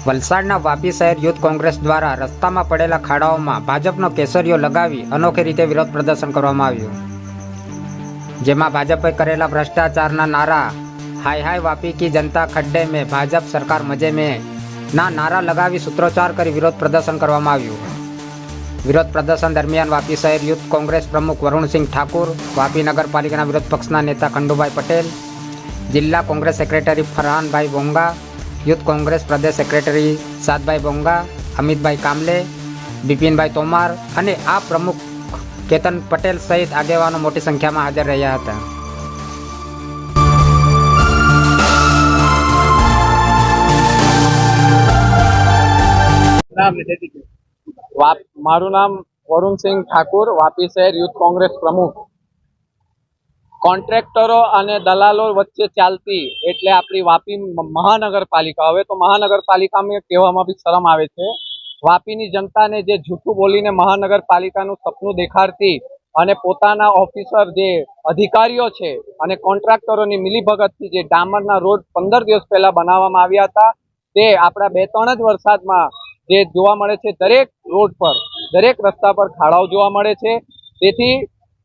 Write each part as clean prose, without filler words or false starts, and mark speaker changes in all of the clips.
Speaker 1: વલસાડના વાપી શહેર યુથ કોંગ્રેસ દ્વારા રસ્તામાં પડેલા ખાડાઓમાં ભાજપનો કેસરીઓ લગાવી અનોખી રીતે વિરોધ પ્રદર્શન કરવામાં આવ્યું, જેમાં ભાજપે કરેલા ભ્રષ્ટાચારના નારા હાય હાય વાપી કી જનતા ખડ્ડે મેં, ભાજપ સરકાર મજે મેં ના નારા લગાવી સૂત્રોચ્ચાર કરી વિરોધ પ્રદર્શન કરવામાં આવ્યું. વિરોધ પ્રદર્શન દરમિયાન વાપી શહેર યુથ કોંગ્રેસ પ્રમુખ વરુણસિંહ ઠાકુર, વાપી નગરપાલિકાના વિરોધ પક્ષના નેતા ખંડુભાઈ પટેલ, જિલ્લા કોંગ્રેસ સેક્રેટરી ફરહાનભાઈ બોંગા, યુથ કોંગ્રેસ પ્રદેશ સેક્રેટરી સાદભાઈ બોંગા, અમિતભાઈ કામલે, બિપિનભાઈ તોમાર અને આ પ્રમુખ કેતન પટેલ સહિત આગેવાનો મોટી સંખ્યામાં હાજર રહ્યા હતા.
Speaker 2: મારું નામ વરુણસિંહ ઠાકુર, વાપી શહેર યુથ કોંગ્રેસ પ્રમુખ. કોન્ટ્રાક્ટરો અને દલાલો વચ્ચે ચાલતી એટલે આપણી વાપી મહાનગરપાલિકા, હવે તો મહાનગરપાલિકામાં કહેવામાં બી શરમ આવે છે. વાપીની જનતાને જે જૂઠું બોલીને મહાનગરપાલિકાનું સપનું દેખાડતી અને પોતાના ઓફિસર જે અધિકારીઓ છે અને કોન્ટ્રાક્ટરોની મિલીભગતથી જે ડામરના રોડ 15 દિવસ પહેલા બનાવવામાં આવ્યા હતા, તે આપણા 2-3 જ વરસાદમાં જે જોવા મળે છે. દરેક રોડ પર, દરેક રસ્તા પર ખાડાઓ જોવા મળે છે. તેથી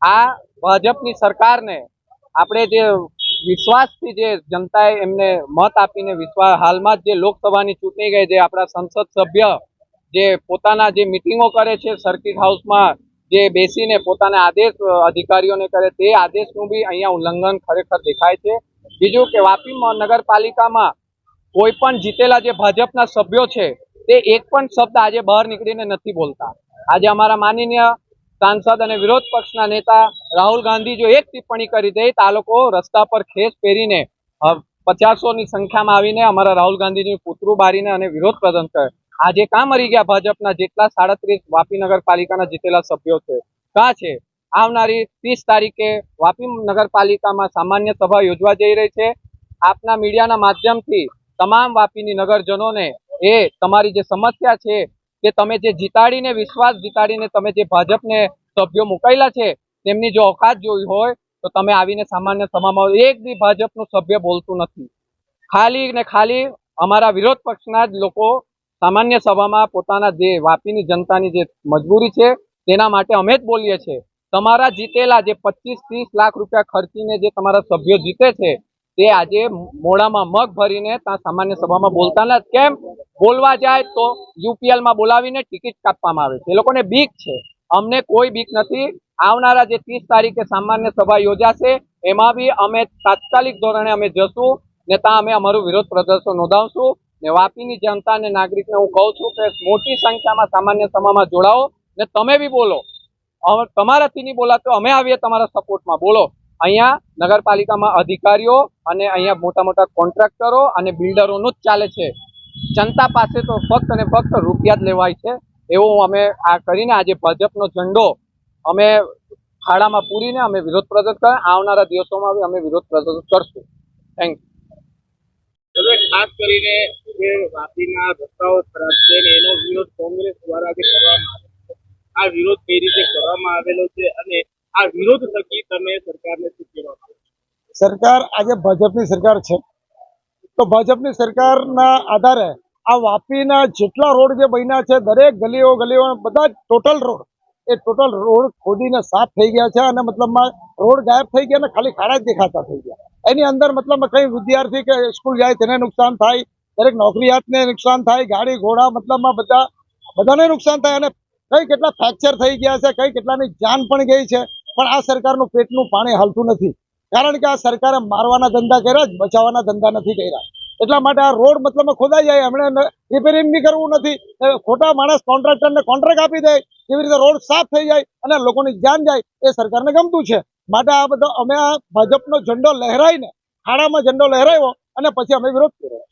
Speaker 2: આ ભાજપની સરકારને આપણે જે વિશ્વાસથી જે જનતાએ એમને મત આપીને વિશ્વાસ, હાલમાં જ જે લોકસભાની ચૂંટણી ગઈ, જે આપણા સંસદ સભ્ય જે પોતાના જે મિટિંગો કરે છે સર્કિટ હાઉસમાં, જે બેસીને પોતાના આદેશ અધિકારીઓને કરે, તે આદેશનું બી અહીંયા ઉલ્લંઘન ખરેખર દેખાય છે. બીજું કે વાપી નગરપાલિકામાં કોઈ પણ જીતેલા જે ભાજપના સભ્યો છે તે એક પણ શબ્દ આજે બહાર નીકળીને નથી બોલતા. આજે અમારા માનનીય સાંસદ અને વિરોધ પક્ષના નેતા રાહુલ ગાંધી જો એક ટિપ્પણી કરી દે તો આ લોકો રસ્તા પર ખેસ પહેરીને 50ની સંખ્યામાં આવીને અમારા રાહુલ ગાંધીનું પુતળું બારીને અને વિરોધ પ્રદર્શન કરે. આજે કાં મરી ગયા ભાજપના જેટલા 37 વાપી નગરપાલિકાના જીતેલા સભ્યો છે? કાં છે? આવનારી 30 તારીખે વાપી નગરપાલિકામાં સામાન્ય સભા યોજવા જઈ રહી છે. આપના મીડિયાના માધ્યમથી તમામ વાપીની નગરજનોને એ તમારી જે સમસ્યા છે કે તમે જે જીતાડીને, વિશ્વાસ જીતાડીને તમે જે ભાજપને સભ્યો મુકાયેલા છે, તેમની જો ઓકાત જોઈ હોય તો તમે આવીને સામાન્ય સભામાં, એક બી ભાજપનું સભ્ય બોલતું નથી. ખાલી ને ખાલી અમારા વિરોધ પક્ષના જ લોકો સામાન્ય સભામાં પોતાના જે વાપીની જનતાની જે મજબૂરી છે તેના માટે અમે જ બોલીએ છીએ. તમારા જીતેલા જે 25-30 લાખ રૂપિયા ખર્ચીને જે તમારા સભ્યો જીતે છે તે આજે મોઢામાં મગ ભરીને ત્યાં સામાન્ય સભામાં બોલતા નથી. કેમ? બોલવા જાય તો યુપીએલમાં બોલાવીને ટિકિટ કાપવામાં આવે છે. એ લોકોને બીક છે, અમને કોઈ બીક નથી. આવનારા જે 30 તારીખે સામાન્ય સભા યોજાશે એમાં બી અમે તાત્કાલિક ધોરણે અમે જશું ને ત્યાં અમે અમારું વિરોધ પ્રદર્શન નોંધાવશું. ને વાપીની જનતા અને નાગરિકને હું કહું છું કે મોટી સંખ્યામાં સામાન્ય સભામાં જોડાઓ ને તમે બી બોલો. તમારાથી નહીં બોલાતો અમે આવીએ તમારા સપોર્ટમાં, બોલો. અહીંયા નગરપાલિકામાં અધિકારીઓ અને અહીંયા મોટા મોટા કોન્ટ્રાક્ટરો અને બિલ્ડરોનું જ ચાલે છે. જનતા પાસે તો ફક્ત અને ફક્ત રૂપિયા જ લેવાય છે. એવું અમે આ કરીને આજે ભાજપનો ઝંડો અમે ખાડામાં પૂરીને અમે વિરોધ પ્રદર્શન કરે. આવનારા દિવસોમાં અમે વિરોધ પ્રદર્શન કરશું. Thank you.
Speaker 3: ખાસ કરીને જે વાપીના રસ્તાઓ ખરાબ છે એનો વિરોધ કોંગ્રેસ દ્વારા જે કરવામાં આવે છે, આ વિરોધ કઈ રીતે કરવામાં આવેલો છે અને આ વિરોધ થકી તમે સરકારને શું કહેવા માંગો છો?
Speaker 4: સરકાર આજે ભાજપની સરકાર છે, તો ભાજપની સરકારના આધારે આ વાપીના જેટલા રોડ જે બન્યા છે, દરેક ગલીઓ બધા ટોટલ રોડ ખોદીને સાફ થઈ ગયા છે અને મતલબમાં રોડ ગાયબ થઈ ગયા ને ખાલી ખાડા જ દેખાતા થઈ ગયા. એની અંદર મતલબમાં કઈ વિદ્યાર્થી કે સ્કૂલ જાય તેને નુકસાન થાય, દરેક નોકરિયાતને નુકસાન થાય, ગાડી ઘોડા મતલબમાં બધાને નુકસાન થાય અને કઈ કેટલા ફ્રેક્ચર થઈ ગયા છે, કઈ કેટલાની જાન પણ ગઈ છે. પણ આ સરકારનું પેટનું પાણી હાલતું નથી, કારણ કે આ સરકારે મારવાના ધંધા કર્યા, બચાવવાના ધંધા નથી કર્યા. એટલા માટે આ રોડ મતલબમાં ખોદાઈ જાય, એમણે રિપેરિંગ બી કરવું નથી, ખોટા માણસ કોન્ટ્રાક્ટરને કોન્ટ્રાક્ટ આપી દે, કેવી રીતે રોડ સાફ થઈ જાય અને લોકોની જાન જાય એ સરકારને ગમતું છે. માટે આ બધો અમે આ ભાજપનો ઝંડો લહેરાઈને, ખાડામાં ઝંડો લહેરાવ્યો અને પછી અમે વિરોધ કર્યો.